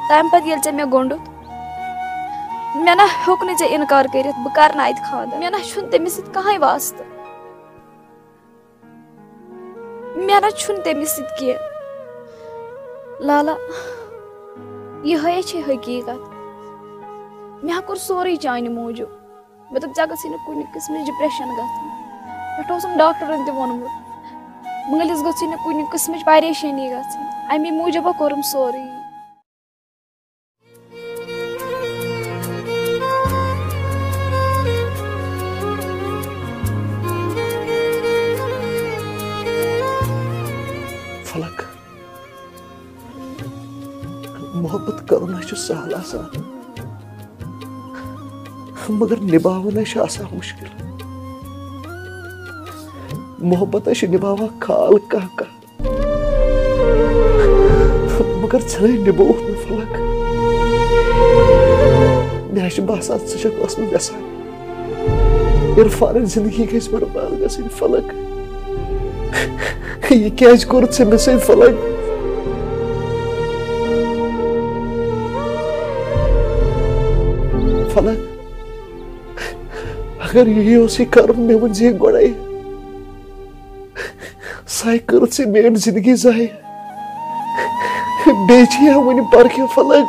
تم پتہ یل ژےٚ مےٚ گوٚنڈُت مےٚ نہ ہیوٚک نہٕ ژےٚ اِنکار کٔرِتھ بہٕ کَرٕ نہٕ اَتہِ خانٛدر مےٚ نہ چھُنہٕ تٔمِس سۭتۍ کٕہٕنۍ واسطہٕ مےٚ نہ چھُنہٕ تٔمِس سۭتۍ کینٛہہ لالا یِہوٚے چھے حقیٖقت مےٚ کوٚر سورُے چانہِ موٗجوٗب مےٚ دوٚپ ژےٚ گژھی نہٕ کُنہِ قٕسمٕچ ڈِپرٛٮ۪شَن گژھٕنۍ پٮ۪ٹھٕ اوسُم ڈاکٹرَن تہِ ووٚنمُت مٲلِس گٔژھٕے نہٕ کُنہِ قٕسمٕچ پریشٲنی گژھٕنۍ اَمی موٗجوٗب کوٚرُم سورُے فلک محبت کرنا چھُ سہل آسان مگر نباونا چھُ آسان مشکل محبت چھُ نباوان خال کانٛہہ کانٛہہ مگر ژھٕنَے نبووُتھ نہٕ فلک مےٚ چھُ باسان ژٕ چھکھ ٲسمٕژ یژھان عرفانٕچ زندگی گژھِ برباد گژھٕنۍ فلک یہ کیٛازِ کوٚرُتھ ژےٚ مےٚ سۭتۍ فلک فلک اگر یی اوسُے کرُن مےٚ ؤنۍ زِ گۄڈَے ساے کٔرٕتھ ژےٚ میٲنۍ زندگی ضایع بیٚیہِ چھِ یا وُنہِ پرکھِ فلک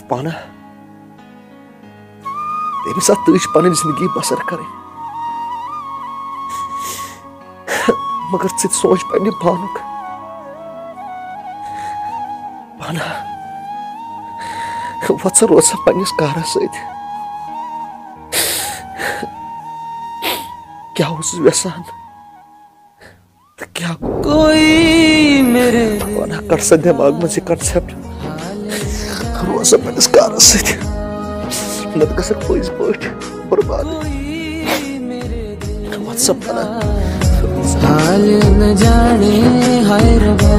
پانا تمہِ ساتہٕ تٔج پنٕنۍ زندگی بسر کرٕنۍ مگر ژٕ تہِ سونچ پننہِ پانُک پانا وۄتھ ژٕ روز سا پننِس کارس سۭتۍ کیٛاہ اوسُس یژھان تہٕ کیٛاہ پانا کڑ سا دٮ۪ماغ منٛز یہِ کنسیپٹ روز سا پننِس کارس سۭتۍ نتہٕ گژھکھ پٔزۍ پٲٹھۍ برباد وۄتھ سا پانا حال نہ جانے ہائے ربا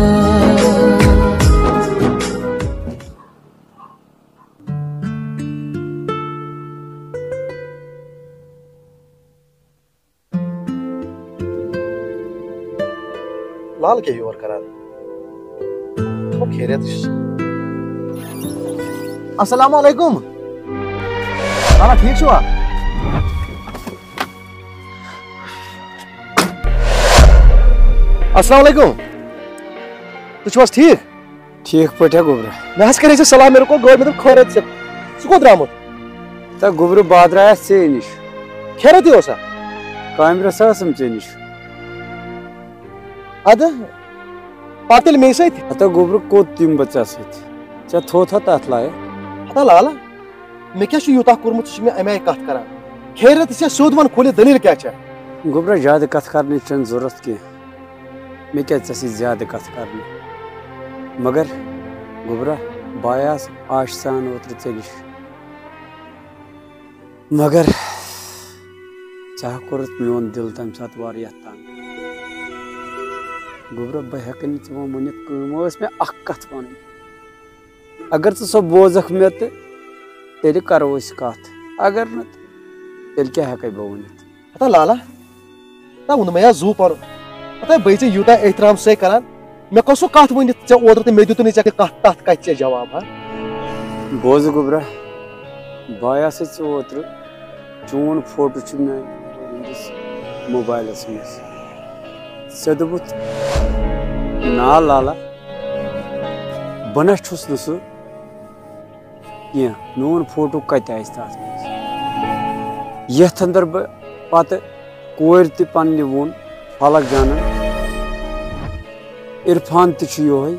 لال کیٛاہ یور کران خیریت چھُس السلام علیکم لالا ٹھیک چھُوا السلام علیکم تُہۍ چھِو حظ ٹھیک ٹھیک پٲٹھۍ گوٚبرا مےٚ حظ کَرے ژےٚ سلام مےٚ رُکو گٲڑۍ مےٚ دوٚپ خٲرت ژےٚ ژٕ کوٚت درٛامُت تا گوٚبرٕ بہٕ درٛایس ژےٚ نِش خیریتی اوسا کامہِ رژھا ٲسٕم ژےٚ نِش اَدٕ پتہٕ تیٚلہِ مے سۭتۍ ہتا گوٚبرٕ کوٚت دِمہٕ بہٕ ژےٚ سۭتۍ ژےٚ تھوٚوتھا تتھ لایق ہتا لالا مےٚ کیٛاہ چھُ یوٗتاہ کوٚرمُت ژٕ چھُکھ مےٚ امہِ آیہِ کتھ کران خیریت ژےٚ سیوٚد ون کھوٗلِتھ دٔلیٖل کیٛاہ چھےٚ گوٚبرا زیادٕ کتھ کرنٕچ چھنہٕ ضروٗرت کینٛہہ مےٚ کیٛازِ ژےٚ سۭتۍ زیادٕ کتھ کرنہِ مگر گوٚبرا بہٕ آیاس آشہِ سان اوترٕ ژےٚ نِش مگر ژےٚ کوٚرُتھ میون دِل تمہِ ساتہٕ واریاہ تنگ گوٚبرا بہٕ ہٮ۪کہٕ نہٕ ژٕ وۄنۍ ؤنِتھ کٲم ٲس مےٚ اکھ کتھ وَنٕنۍ اگر ژٕ سۄ بوزکھ مےٚ تہٕ تیٚلہِ کرو أسۍ کتھ اگر نہٕ تیٚلہِ کیٛاہ ہٮ۪کے بہٕ ؤنِتھ ہتا لالا نہ ووٚنمَے حظ زوٗ پَنُن ہتا بٔے ژےٚ یوٗتاہ احترام سۭتۍ کران مےٚ کۄس سُہ کتھ ؤنِتھ ژےٚ اوترٕ تہٕ مےٚ دیُتُے ژےٚ کتھ تتھ کتھِ ژےٚ جواب ہا بوزٕ گوٚبرا بہٕ آیاسے ژےٚ اوترٕ چون فوٹو چھُ مےٚ ہٕنٛدِس موبایلس منٛز ژےٚ دوٚپُتھ نا لالا بہٕ نہ چھُس نہٕ سُہ کینٛہہ میون فوٹو کتہِ آسہِ تتھ منٛز یتھ انٛدر بہٕ پتہٕ کورِ تہِ پننہِ ووٚن فلک جانن عرفان تہِ چھُ یِہوے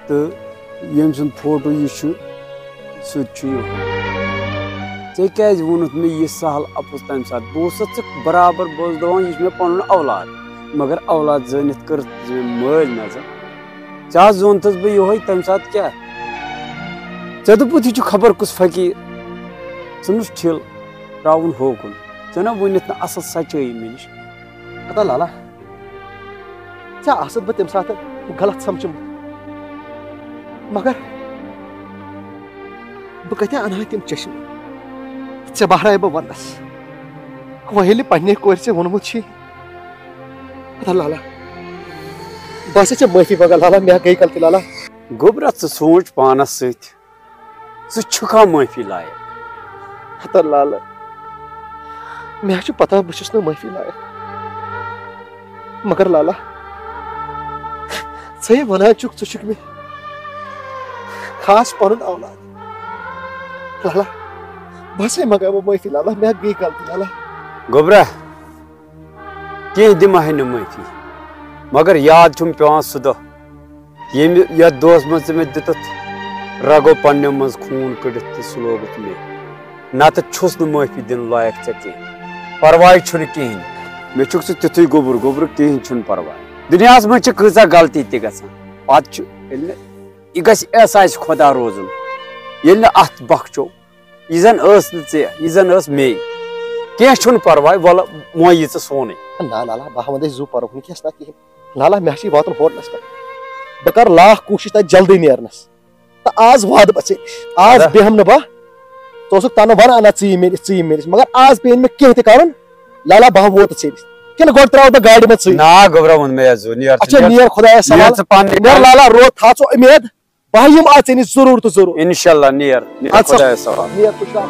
تہٕ ییٚمۍ سُنٛد فوٹو یہِ چھُ سُہ تہِ چھُ یِہوے ژےٚ کیٛازِ ووٚنُتھ مےٚ یہِ سہل اپُز تمہِ ساتہٕ بہٕ اوسُس ژٕ برابر بہٕ اوسُس دپان یہِ چھُ مےٚ پنُن اولاد مگر اولاد زٲنِتھ کٔرٕتھ مےٚ مٲلۍ نظر ژےٚ حظ ووٚنتھس بہٕ یِہوے تمہِ ساتہٕ کیٛاہ ژےٚ دوٚپُتھ یہِ چھُ خبر کُس فقیٖر ژھٕنُس ٹھِل تراوُن ہوکُن ژےٚ نہ ؤنِتھ نہٕ اصل سچٲیی مےٚ نِش ہتا لالا ژےٚ آسہٕ بہٕ تمہِ ساتہٕ غلط سمجھمُت مگر بہٕ کتہِ اَنہٕ تِم چشمہٕ ژےٚ بہراے بہٕ ونٛدس وۄنۍ ییٚلہِ پننہِ کورِ ژےٚ ووٚنمُت چھُے ادا لالا بہٕ ہسا ژےٚ معٲفی منٛگان لالا مےٚ گٔے غلطی لالا گوٚبرا ژٕ سونٛچ پانس سۭتۍ ژٕ چھُکھا معٲفی لایق ادا لالا مےٚ حظ چھُ پتہ بہٕ چھُس نہٕ معٲفی لایق مگر لالا ژٕ یہِ ونان چھُکھ ژٕ چھُکھ مےٚ خاص پنُن اولاد لالا بہٕ ہسا منٛگاو بہٕ معٲفی لالا مےٚ گٔے غلطی لالا گوٚبرا کینٛہہ دِمہے نہٕ معٲفی مگر یاد چھُم پیٚوان سُہ دۄہ ییٚمہِ یتھ دۄہس منٛز ژٕ مےٚ دِتُتھ رگو پننیو منٛز خوٗن کٔڑِتھ تہٕ سُہ لوگُتھ مےٚ نتہٕ چھُس نہٕ معٲفی دِنہٕ لایق ژےٚ کینٛہہ پرواے چھُنہٕ کِہیٖنۍ مےٚ چھُکھ ژٕ تیُتھُے گوٚبُر کِہیٖنۍ چھُنہٕ پرواے دُنیاہس منٛز چھِ کۭژاہ غلطی تہِ گژھان پتہٕ چھُ ییٚلہِ نہٕ یہِ گژھِ احساسہِ خۄدا روزُن ییٚلہِ نہٕ اتھ بخچو یہِ زن ٲس نہٕ ژےٚ یہِ زن ٲس مے کینٛہہ چھُنہٕ پرواے وَلہٕ مویہِ ژٕ سونُے نہ لالا بہٕ ہاوَن أسۍ زوٗ پرُک نہٕ کینٛہہ نہ کِہیٖنۍ لالا مےٚ چھُے واتُن ہوٹلس پٮ۪ٹھ بہٕ کرٕ لاکھ کوٗشِش تتہِ جلدی نیرنس تہٕ آز واتہٕ بہٕ ژےٚ نِش آز بیٚہمہٕ نہٕ بہٕ ژٕ اوسُکھ تنہٕ ونان انا ژٕ یہِ مےٚ نِش مگر آز پیٚیہِ نہٕ مےٚ کینٛہہ تہِ کرُن لالا بہٕ ووتُس ژےٚ نِش کِنہٕ گۄڈٕ تراوٕ بہٕ گاڑِ منٛز ژٕے نا گوٚبرا ووٚن مےٚ زٕ نیر اچھا نیر خۄدایس سوال نیر لالا رو تھاو ژٕ اُمید بہٕ یِمہٕ آز ژےٚ نِش ضروٗر تہٕ ضروٗر انشاءاللہ نیر خۄدایس سوال نیر خۄشحال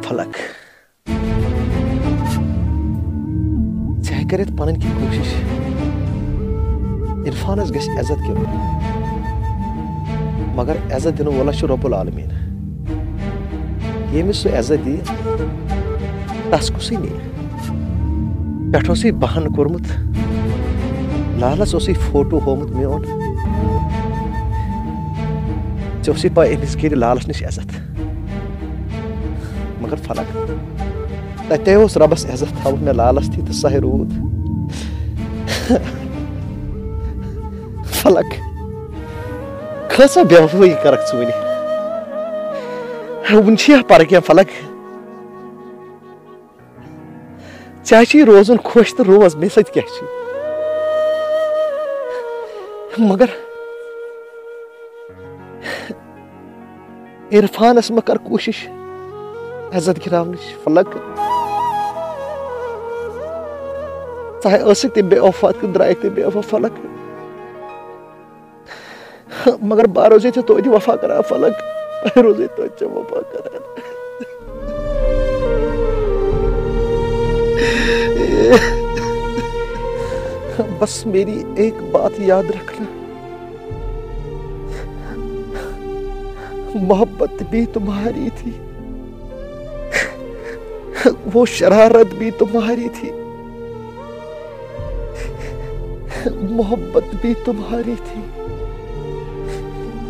فلک ژےٚ ہیٚکہِ کٔرِتھ پنٕنۍ کینٛہہ کوٗشِش عرفانس گژھِ عزت کیٚنٛہہ مگر عزت دِنہٕ وول چھُ رۄب العالمیٖن ییٚمِس سُہ عزت دِیہِ تس کُسٕے نِیہِ پٮ۪ٹھٕ اوسُے بہانہٕ کوٚرمُت لالس اوسُے فوٹو ہومُت میون ژےٚ اوسُے پاے أمِس گِرِ لالس نِش عزت مگر فلک تتے اوس رۄبس عزت تھاوُن مےٚ لالس تھی تہٕ سہے روٗد فلک کۭژاہ بے وفٲیی کرکھ ژٕ وُنہِ وُنہِ چھِیا پرٕ کینٛہہ فلک ژےٚ چھُے روزُن خۄش تہٕ روز مےٚ سۭتۍ کیٛاہ چھُ مگر عرفانس مہ کر کوٗشش عزت گراونٕچ فلک ژٕ ٲسٕکھ تہِ بے وفا تہٕ درٛایکھ تہِ بے وفا فلک مگر بہٕ روزے ژےٚ توتہِ وفا کران فلک بہٕ روزے توتہِ ژےٚ وفا کران بس میری ایک بات یاد رکھنا محبت بھی تمہاری تھی وہ شرارت بھی تمہاری تھی محبت بھی تمہاری تھی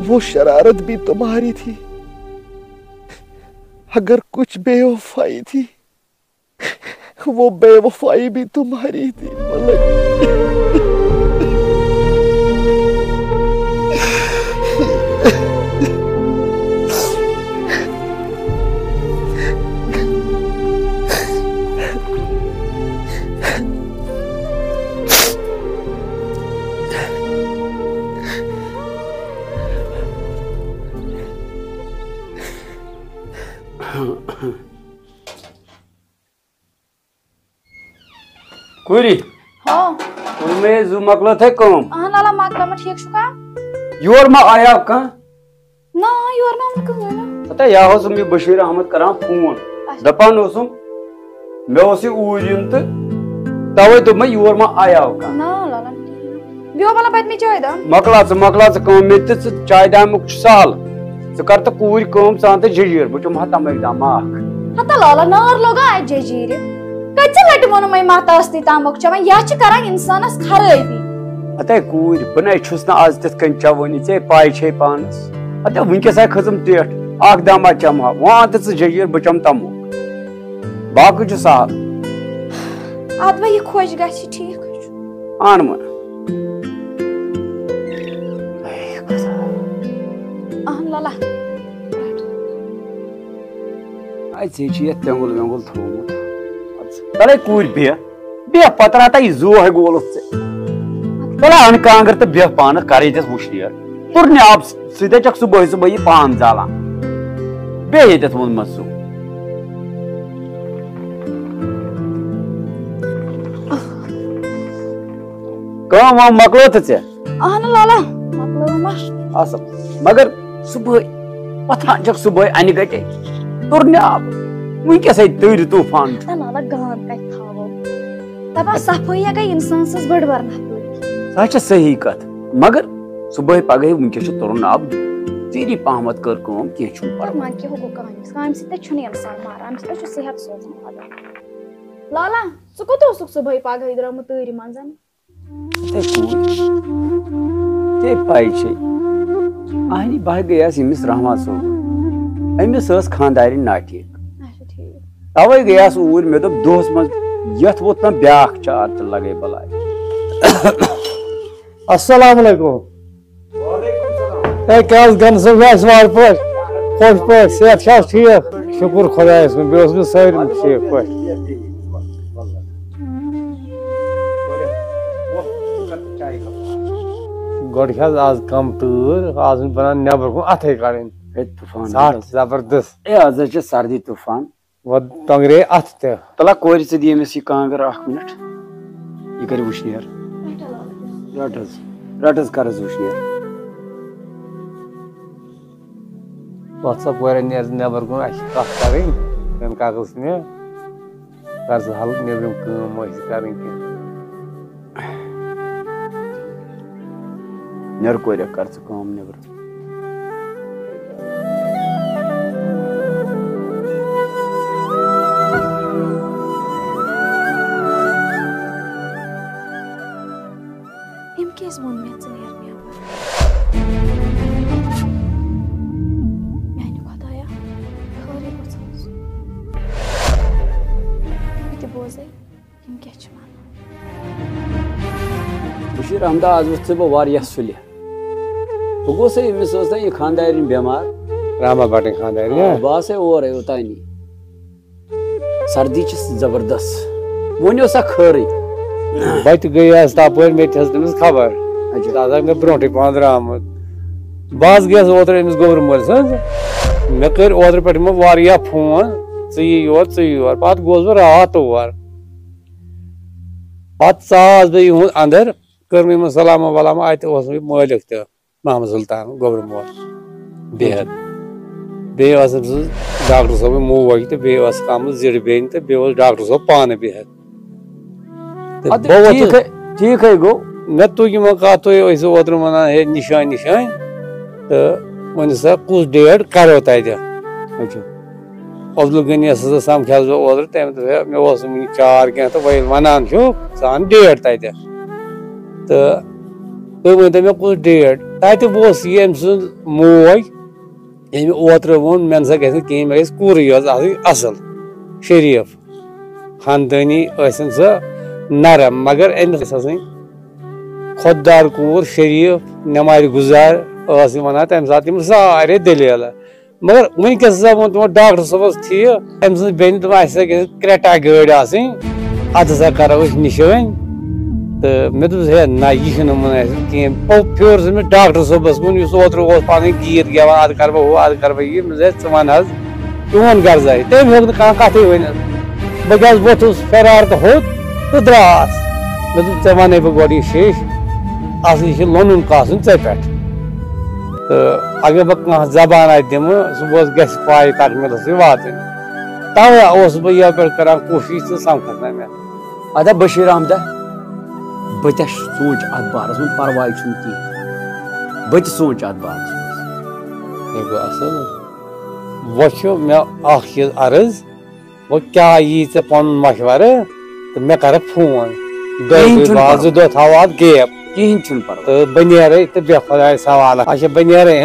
وہ شرارت بھی تمہاری تھی اگر کچھ بے وفائی تھی وہ بے وفائی بھی تمہاری تھی کوٗری ہاں ووٚن مےٚ زٕ مۄکلٲتھے کٲم اہن لالا مۄکلٲو مےٚ ٹھیٖک چھُکھا یور ما آیاو کانٛہہ نہ یورٕ نہٕ آمُت کٕہٕنۍ نہٕ پتہ یہِ اوسُم یہِ بشیٖر احمد کران فون دپان اوسُم مےٚ اوس یہِ اوٗرۍ یُن تہٕ توے دوٚپ مےٚ یور ما آیاو کانٛہہ نہ لالا بیٚہو بلا پتمہِ چاے دام مۄکلا ژٕ کٲم مےٚ تہِ ژٕ چاے دامیُک چھُ سہل ژٕ کر تہٕ کوٗرۍ کٲم ژٕ اَن تہٕ جٔجیٖر بہٕ چُمہٕ ہا تمے دامہ اکھ ہتا لالا نار لوگا اتہِ ججیٖرِ کٔژِ لٹہِ ووٚنُم وۄنۍ مہ تٲستی تامُک چٮ۪وان یا چھِ کران انسانس خرٲبی ہتے کوٗرۍ بہٕ نَے چھُس نہٕ آز تِتھ کٔنۍ چٮ۪وٲنی ژےٚ پاے چھے پانس ہتے وٕنکیٚس آے کھٔژٕم ٹیٹھ اکھ دامہ چٮ۪مہٕ ہا وۄنۍ اَن تہٕ ژٕ جٔجیٖر بہٕ چٮ۪مہٕ تمُک باقٕے چھُ سہل ادٕ وۄنۍ یہِ خۄش گژھِ ٹھیٖک چھُ اَن وۄنۍ اہن لالا ٹینگل وینگل تھومت تلے کور بیہ پتہ رٹا یہ زو ہے گولس تلا ان کانگر تو بیہ پانہ کر یتس وشنیر ترنہ آب سۭتۍ چھکھ صبح صبح یہ پان زالان بیٚیہِ ییٚتٮ۪تھ ووٚنمس سُہ کٲم وٲم مۄکلٲوتھٕ ژےٚ اہن لالا مۄکلٲوٕم اصل مگر صبحٲے وۄتھان چھکھ صبحٲے انہِ گٹے تُرنہِ آب وٕنکیٚسے تۭرِ طوٗفان چھُ لالا گانٛد کتہِ تھاوو دپان صفٲیی گٔے انسان سٕنٛز بٔڑ بار نفٲیی سۄ چھےٚ صحیح کتھ مگر صبحٲے پگہٲے وٕنکیٚس چھُ تُرُن آب ژیٖری پہمتھ کٔر کٲم کینٛہہ چھُنہٕ پرواے وۄنۍ کیٛاہ ہُہ کامہِ سۭتۍ چھُنہٕ اِنسان ماران امہِ سۭتۍ چھُ صحت سوزان خۄدا لالا ژٕ کوٚت اوسُکھ صبحٲے پگہٲے درٛامُت تۭرِ منٛز ژےٚ پاے چھے اہنی بہٕ گٔیس ییٚمِس رحمان صٲب أمِس ٲس خانٛدارِنۍ ناٹھیٖک اچھا ٹھیٖک توے گٔیس اوٗرۍ مےٚ دوٚپ دۄہس منٛز یتھ ووت نہ بیاکھ چار تہٕ لگے بلاے السلام علیکم کیٛاہ حظ گنہٕ صٲب ویسہِ وارٕ پٲٹھۍ خۄش پٲٹھۍ صحت چھا حظ ٹھیٖک شُکُر خۄدایس کُن بیٚیہِ اوسمُت سٲلِم ٹھیٖک پٲٹھۍ گۄڈٕ چھِ حظ آز کم تۭر آز چھُنہٕ بنان نٮ۪بر کُن اتھے کڑٕنۍ ژھٹھ زبردست اے آز حظ چھِ سردی طوٗفان وۄنۍ تۄنٛگرے اتھ تہِ تلا کورِ ژٕ دِ أمِس یہِ کانٛگٕر اکھ مِنٹ یہِ کرِ وٕشنیر رٹ حظ کر حظ وٕشنیر وۄتھ سا کورِ نیر ژٕ نٮ۪بر کُن اسہِ چھِ کتھ کرٕنۍ تمہِ کاکس مےٚ کر ژٕ حل نیبرِم کٲم ٲسۍ کرٕنۍ کینٛہہ نیر کورِ کر ژٕ کٲم نیبرٕ أمۍ کیٛازِ ووٚن مےٚ ژٕ نیر نٮ۪بر میانہِ خۄدایا خٲرٕے گوٚژھ آسُن بہٕ تہِ بوزے یِم کیٛاہ چھِ وَنان بشیٖر احمدا آز وُچھ ژٕ بہٕ واریاہ سُلہِ بہٕ گوٚسے أمِس ٲس نہ یہِ خانٛدارِنۍ بٮ۪مار راما بٹٕنۍ خانٛدارِنۍ بہٕ آسے اورے اوٚتانی سردی چھِ زبردست وۄنۍ ٲس سا خٲرٕے بہٕ تہِ گٔیس تپٲرۍ مےٚ تہِ ہٮ۪ژ تٔمِس خبر سُہ ہسا مےٚ برونٛٹھٕے پہن درٛامُت بہٕ حظ گٔیس اوترٕ أمِس گوبرٕ مٲلۍ سٕنٛز مےٚ کٔرۍ اوترٕ پٮ۪ٹھ یِمو واریاہ فون ژٕ یہِ یور ژٕ یور پتہٕ گوس بہٕ راتھ تور پتہٕ ژاس بہٕ یِہُنٛد انٛدر کٔر مےٚ یِمن سلاما ولاما اتہِ اوس مےٚ مٲلِک تہِ محمد سلطان گوبرٕ مول بِہِتھ بیٚیہِ ٲس أمۍ سٕنٛز ڈاکٹر صٲبٕنۍ موج تہٕ بیٚیہِ ٲسٕکھ آمٕژ زِٹھ بیٚنہِ تہٕ بیٚیہِ اوس ڈاکٹر صٲب پانہٕ بِہِتھ ٹھیٖکھٕے گوٚو مےٚ تُج یِمو کتھ تُہۍ ٲسِو اوترٕ ونان ہے نِشٲنۍ نِشٲنۍ تہٕ ؤنِو سا کُس ڈیٹ کرو تتہِ عبدل غنیَس ہسا سمکھیٚوس بہٕ اوترٕ تٔمۍ دوٚپ ہے مےٚ اوس نہٕ وُنہِ چار کینٛہہ تہٕ وۄنۍ ییٚلہِ ونان چھُکھ ژٕ ان ڈیٹ تتہِ تہٕ تُہۍ ؤنۍتو مےٚ کُس ڈیٹ تتہِ اوس یہِ أمۍ سٕنٛز موج ییٚمۍ مےٚ اوترٕ ووٚن مےٚ نسا گژھِ نہٕ کِہینۍ مےٚ گژھِ کوٗرٕے یٲژ آسٕنۍ اصٕل شریٖف خاندٲنی ٲسِن سۄ نرم مگر أمِس ٲس آسٕنۍ خۄددار کوٗر شریٖف نٮ۪مازِ گُزار ٲس یہِ ونان تمہِ ساتہٕ یِم سارے دٔلیٖلہٕ مگر وُنکیٚس ہسا ووٚن تِمو ڈاکٹر صٲبس ٹھیٖک أمۍ سٕنٛز بیٚنہِ دوٚپ اسہِ ہسا گژھِ کرٛیٹا گٲڑۍ آسٕنۍ اتھ ہسا کرو أسۍ نِشٲنۍ تہٕ مےٚ دوٚپُس ہے نہ یہِ چھُنہٕ مُنٲسِب کِہینۍ پھیوٗرُس مےٚ ڈاکٹر صٲبس کُن یُس اوترٕ اوس پنٕنۍ گیٖت گٮ۪وان ادٕ کرٕ بہٕ ہُہ ادٕ کرٕ بہٕ یہِ مےٚ دوٚپ ژٕ ون حظ چون غرضے تٔمۍ ہیوٚک نہٕ کانٛہہ کتھٕے ؤنِتھ بہٕ کیٛازِ ووٚتھُس فِرار تہٕ ہُتھ تہٕ درٛاس مےٚ دوٚپ ژےٚ ونے بہٕ گۄڈٕ یہِ شیٚش اصلی چھُ لونُن کاسُن ژےٚ پٮ۪ٹھ تہٕ اگر بہٕ کانٛہہ زبان اتہِ دِمہٕ صُبحس گژھِ پاے تکمیٖلسٕے واتٕنۍ توے اوسُس بہٕ یپٲرۍ پٮ۪ٹھ کران کوٗشِش ژٕ سمکھکھ نا مےٚ ادا بشیٖر احمدا بہٕ تہِ سونٛچ اتھ بارس منٛز پرواے چھُنہٕ کینٛہہ بہٕ تہِ سونٛچ اتھ بارس منٛز یے گوٚو اصٕل وۄنۍ چھُ مےٚ اکھ چیٖز عرض وۄنۍ کیٛاہ یی ژےٚ پنُن مشورٕ تہٕ مےٚ کرکھ فون زٕ دۄہ تھاوو اتھ گیپ کِہینۍ چھُنہٕ پرواے تہٕ بہٕ نیرے تہٕ بیٚہہ خۄدایس حوالہٕ اچھا بہٕ نیرے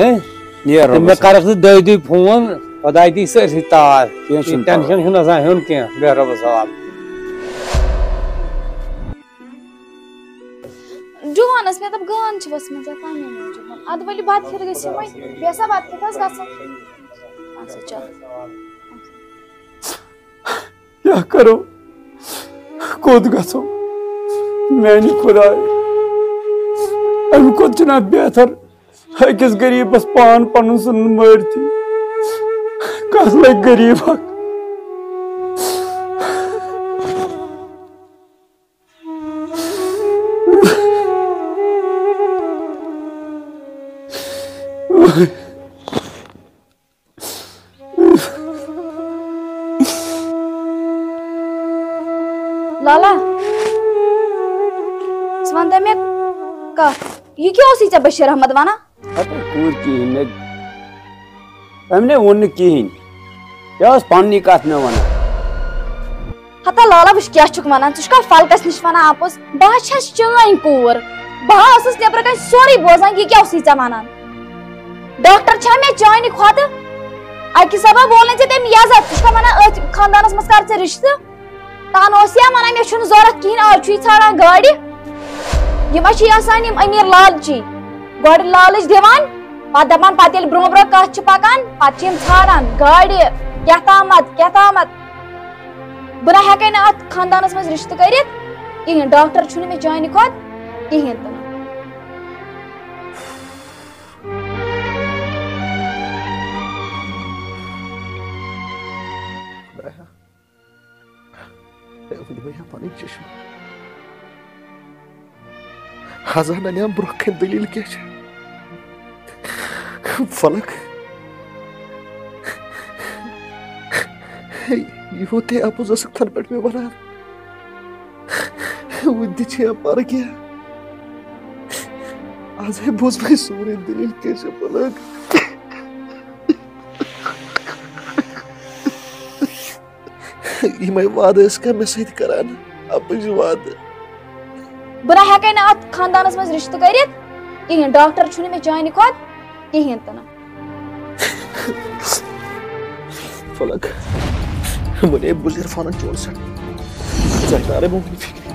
تہٕ مےٚ کرکھ ژٕ دۄیہِ دُہۍ فون خۄداے دی سٲرسٕے تار ٹٮ۪نشن چھُنہٕ آسان ہیوٚن کینٛہہ بیٚہہ رۄبس حوالہٕ جوانس مےٚ دوٚپ گانٛد چھِ ؤژھمٕژ تمے موٗجوٗب ادٕ ؤلِو بتہٕ کھٮ۪تھ گٔژھِو وۄنۍ بیٚیہِ سا بتہٕ کھٮ۪تھ حظ گژھو اچھا چلو کیا کرو کوت گژھو میانہِ خۄداے امہِ کھۄتہٕ چھُنا بہتر أکِس غریٖبس پان پنُن ژھٕنُن مٲرتھٕے کس لگہِ غریٖب اکھ لالا ژٕ وَن تہٕ مےٚ کَتھ یہِ کیٛاہ اوسُے ژےٚ بشیٖر احمد وَنان ہتا کوٗر کِہیٖنۍ أمۍ نے ووٚن نہٕ کِہیٖنۍ یہِ ٲس پننی کتھ مےٚ ونان ہتا لالا وٕچھ کیٛاہ چھُکھ وَنان ژٕ چھُکھا فلکس نِش وَنان اَپُز بہٕ حظ چھَس چٲنۍ کوٗر بہٕ حظ ٲسٕس نٮ۪برٕ کَنۍ سورُے بوزان یہِ کیٛاہ اوسُے ژےٚ وَنان ڈاکٹر چھا مےٚ چانہِ کھۄتہٕ اَکہِ سبب وول نہٕ ژےٚ تٔمۍ یزت ژٕ چھُکھا وَنان أتھۍ خاندانس منٛز کر ژٕ رِشتہٕ تَنہٕ اوس یا وَنان مےٚ چھُنہٕ ضوٚرتھ کِہیٖنۍ آز چھُے ژھانڈان گاڑِ یِم حظ چھِ آسان یِم أمیٖر لالچی گۄڈٕ لالٕچ دِوان پتہٕ دپان پتہٕ ییٚلہِ برونٛہہ برونٛہہ کتھ چھِ پکان پتہٕ چھِ یِم ژھانڈان گاڑِ کیٛاہ تامتھ بہٕ نہ ہٮ۪کے نہٕ اتھ خاندانس منٛز رِشتہٕ کٔرِتھ کِہیٖنۍ ڈاکٹر چھُنہٕ مےٚ چانہِ کھۄتہٕ کِہیٖنۍ تہِ نہٕ پنٕنۍ چشم حضان انیام برونٛہہ کَنہِ دٔلیٖل کیٛاہ چھِ فلک یوٗتاہ اَپُز ٲسٕکھ تَنہٕ پٮ۪ٹھ مےٚ وَنان وٕنہِ تہِ چھے پَرٕ کیٚنٛہہ آزے بوٗز مےٚ سورُے دٔلیٖل کیٛاہ چھِ فلک یِمے وعدٕ ٲسۍ کھا مےٚ سۭتۍ کران اَپٕز وعدٕ بہٕ نہ ہٮ۪کے نہٕ اتھ خاندانس منٛز رِشتہٕ کٔرِتھ کِہیٖنۍ ڈاکٹر چھُنہٕ مےٚ چانہِ کھۄتہٕ کِہیٖنۍ تہِ نہٕ فلک وَنے بُزرفانن چون سٮ۪ٹھ ژٕ ہٮ۪کہٕ نہٕ وۄنۍ فِکرِ